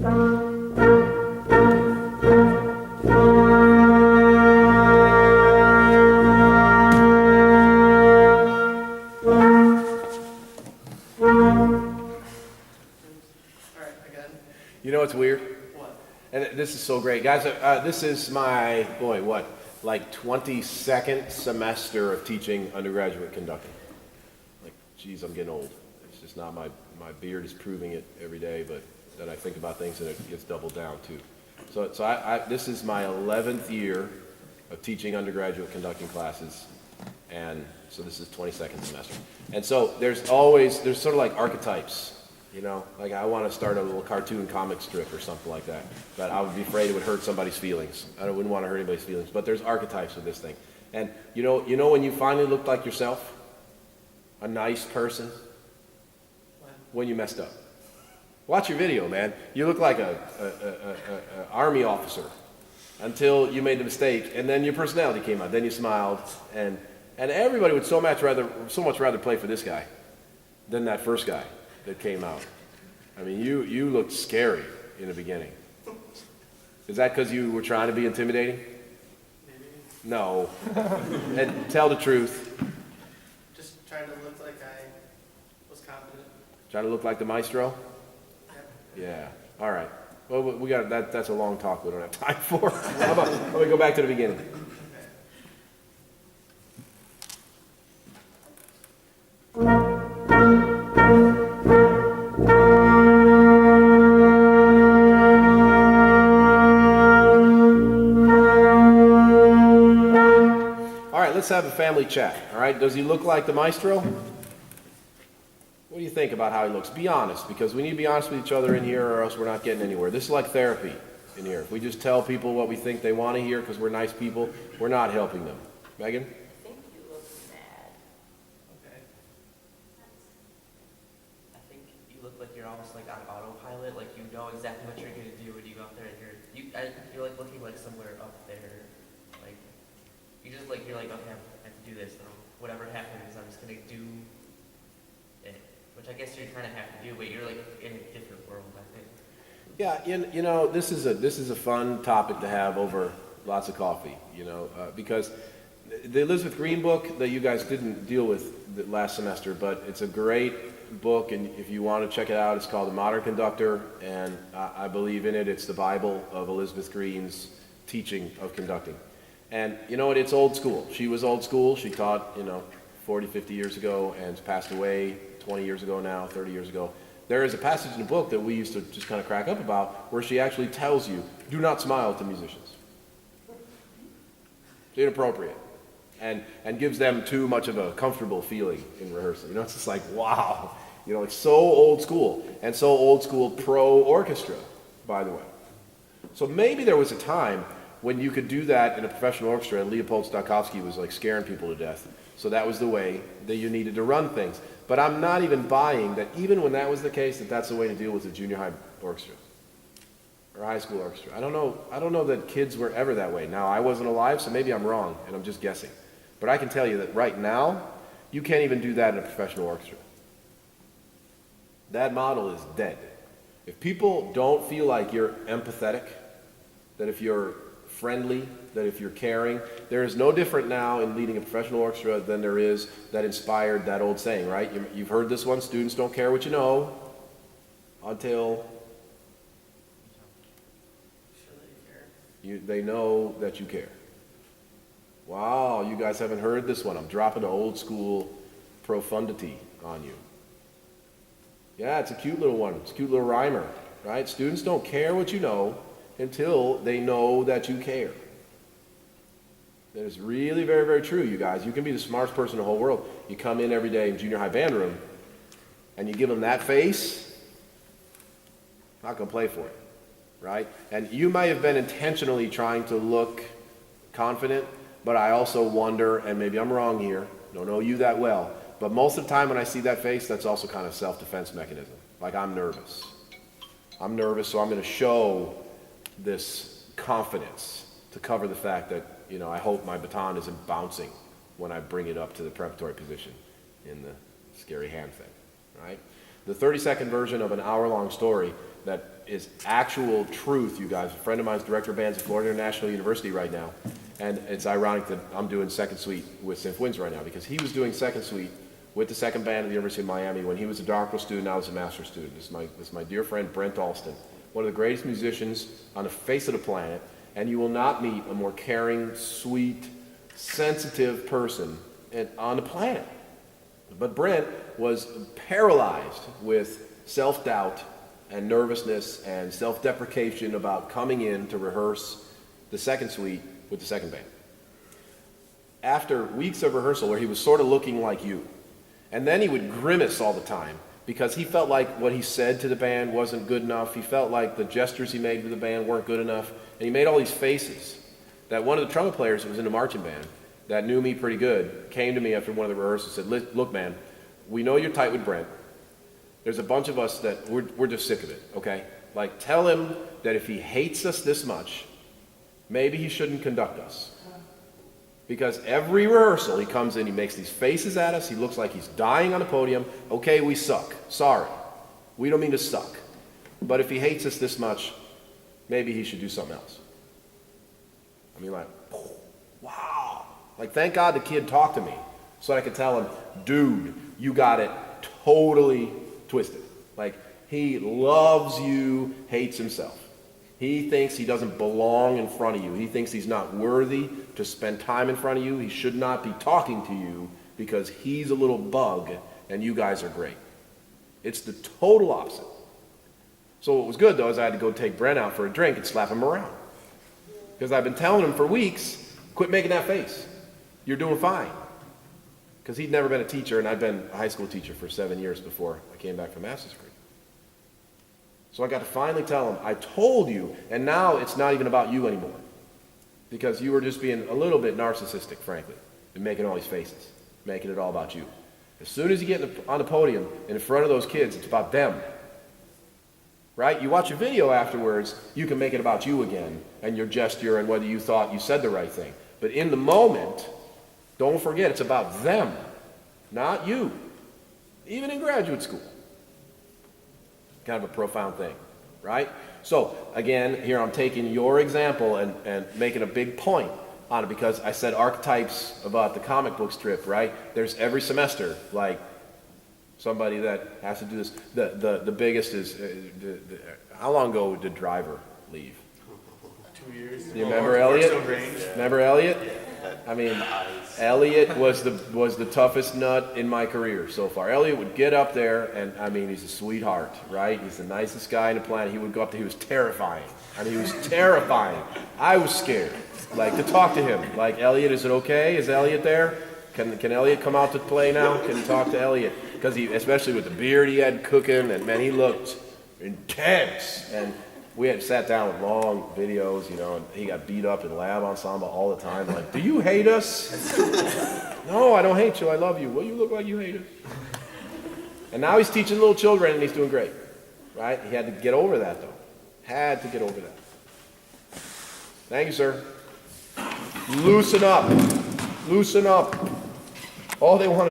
You know what's weird? What? And this is so great. Guys, this is my, boy, what, like 22nd semester of teaching undergraduate conducting. Like, geez, I'm getting old. It's just not my beard is proving it every day, but then I think about things and it gets doubled down too. So this is my 11th year of teaching undergraduate conducting classes, and so this is 22nd semester. And so there's sort of like archetypes. You know, like I want to start a little cartoon comic strip or something like that, but I would be afraid it would hurt somebody's feelings. I wouldn't want to hurt anybody's feelings, but there's archetypes of this thing. And you know when you finally looked like yourself, a nice person, when you messed up. Watch your video, man. You look like a army officer until you made the mistake, and then your personality came out. Then you smiled, and everybody would so much rather play for this guy than that first guy that came out. I mean, you looked scary in the beginning. Is that because you were trying to be intimidating? Maybe. No. And tell the truth. Just trying to look like I was confident. Trying to look like the maestro? Yeah. All right. Well, we got that. That's a long talk we don't have time for. How about let me go back to the beginning? Let's have a family chat, all right? Does he look like the maestro? What do you think about how he looks? Be honest, because we need to be honest with each other in here or else we're not getting anywhere. This is like therapy in here. If we just tell people what we think they want to hear because we're nice people, we're not helping them. Megan? I think you look sad. Okay. I think you look like you're almost like on autopilot, like you know exactly what you're going to do when you go up there and you're like looking like somewhere up there. Like, you're like, okay, I have to do this, and whatever happens, I'm just going to do it. Which I guess you kind of have to do, but you're like in a different world, I think. Yeah, you know, this is a fun topic to have over lots of coffee, you know, because the Elizabeth Green book that you guys didn't deal with last semester, but it's a great book, and if you want to check it out, it's called The Modern Conductor, and I believe in it. It's the Bible of Elizabeth Green's teaching of conducting. And you know what, it's old school. She was old school. She taught, 40, 50 years ago and passed away 20 years ago now, 30 years ago. There is a passage in the book that we used to just kind of crack up about where she actually tells you, do not smile at the musicians. It's inappropriate. And gives them too much of a comfortable feeling in rehearsal. It's just like, wow. It's so old school. And so old school pro-orchestra, by the way. So maybe there was a time when you could do that in a professional orchestra, and Leopold Stokowski was like scaring people to death. So that was the way that you needed to run things. But I'm not even buying that even when that was the case, that's the way to deal with a junior high orchestra or high school orchestra. I don't know that kids were ever that way. Now, I wasn't alive, so maybe I'm wrong, and I'm just guessing. But I can tell you that right now, you can't even do that in a professional orchestra. That model is dead. If people don't feel like you're empathetic, that if you're friendly, that if you're caring, there is no different now in leading a professional orchestra than there is that inspired that old saying, right? You've heard this one, students don't care what you know until they know that you care. Wow, you guys haven't heard this one. I'm dropping the old school profundity on you. Yeah, it's a cute little one. It's a cute little rhymer, right? Students don't care what you know until they know that you care. That is really very, very true, you guys. You can be the smartest person in the whole world. You come in every day in junior high band room, and you give them that face, not going to play for it, right? And you might have been intentionally trying to look confident, but I also wonder, and maybe I'm wrong here, don't know you that well, but most of the time when I see that face, that's also kind of self-defense mechanism. Like I'm nervous. I'm nervous, so I'm going to show this confidence to cover the fact that, I hope my baton isn't bouncing when I bring it up to the preparatory position in the scary hand thing, right? The 30-second version of an hour-long story that is actual truth, you guys. A friend of mine's director of bands at Florida International University right now. And it's ironic that I'm doing second suite with Symf Winds right now, because he was doing second suite with the second band at the University of Miami when he was a doctoral student, I was a master's student. This is my dear friend Brent Alston, one of the greatest musicians on the face of the planet, and you will not meet a more caring, sweet, sensitive person on the planet. But Brent was paralyzed with self-doubt and nervousness and self-deprecation about coming in to rehearse the second suite with the second band. After weeks of rehearsal where he was sort of looking like you, and then he would grimace all the time because he felt like what he said to the band wasn't good enough. He felt like the gestures he made to the band weren't good enough. And he made all these faces that one of the trumpet players that was in the marching band that knew me pretty good came to me after one of the rehearsals and said, look, man, we know you're tight with Brent. There's a bunch of us that we're just sick of it, okay? Like, tell him that if he hates us this much, maybe he shouldn't conduct us. Because every rehearsal, he comes in, he makes these faces at us, he looks like he's dying on the podium. Okay, we suck. Sorry. We don't mean to suck. But if he hates us this much, maybe he should do something else. I mean, like, wow. Like, thank God the kid talked to me so I could tell him, dude, you got it totally twisted. Like, he loves you, hates himself. He thinks he doesn't belong in front of you. He thinks he's not worthy to spend time in front of you. He should not be talking to you because he's a little bug and you guys are great. It's the total opposite. So what was good, though, is I had to go take Brent out for a drink and slap him around. Because I've been telling him for weeks, quit making that face. You're doing fine. Because he'd never been a teacher, and I'd been a high school teacher for 7 years before I came back from master's degree. So I got to finally tell him, I told you, and now it's not even about you anymore. Because you were just being a little bit narcissistic, frankly, and making all these faces, making it all about you. As soon as you get on the podium and in front of those kids, it's about them. Right? You watch a video afterwards, you can make it about you again, and your gesture and whether you thought you said the right thing. But in the moment, don't forget, it's about them, not you. Even in graduate school. Kind of a profound thing, right? So, again, here I'm taking your example and making a big point on it because I said archetypes about the comic book strip, right? There's every semester, like, somebody that has to do this. The biggest is, how long ago did Driver leave? 2 years. You remember Elliot? Remember Elliot? I mean, Elliot was the toughest nut in my career so far. Elliot would get up there, and I mean, he's a sweetheart, right? He's the nicest guy on the planet. He would go up there. He was terrifying. I mean, he was terrifying. I was scared, like, to talk to him. Like, Elliot, is it okay? Is Elliot there? Can Elliot come out to play now? Can you talk to Elliot? Because he, especially with the beard he had cooking, and man, he looked intense. And we had sat down with long videos, you know, and he got beat up in lab ensemble all the time. Like, do you hate us? No, I don't hate you. I love you. Well, you look like you hate us. And now he's teaching little children, and he's doing great, right? He had to get over that, though. Had to get over that. Thank you, sir. Loosen up. Loosen up. All they want